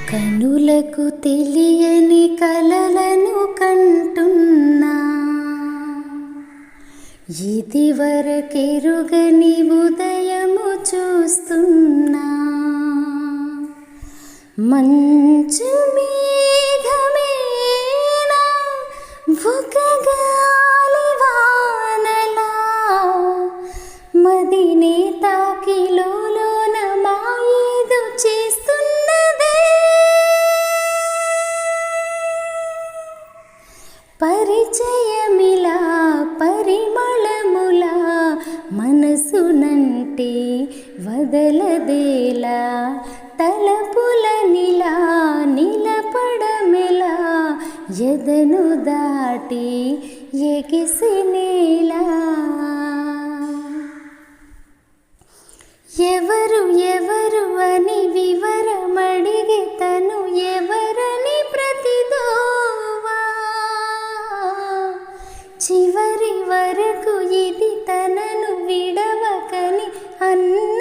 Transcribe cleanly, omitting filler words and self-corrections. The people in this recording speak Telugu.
కనులకు తెలియని కలలను కంటున్నా, ఇదివరకెరుగని ఉదయము చూస్తున్నా. మంచు మేఘమేనా ఒక గాలివానలా, మదినే తాకిలోన మాయేదో చేస్తున్నదే. పరిచయమిలా పరిమళములా మనసునంటే వదలదేలా, తలపులనిలా నిలపడమెలా, ఎదను దాటి ఎగిసినేలా. ఎవరు ఎవరు అని వివరమడిగే తను ఎవరని ప్రతిదోవా, చివరి వరకు ఇది తనను విడవకని అన్న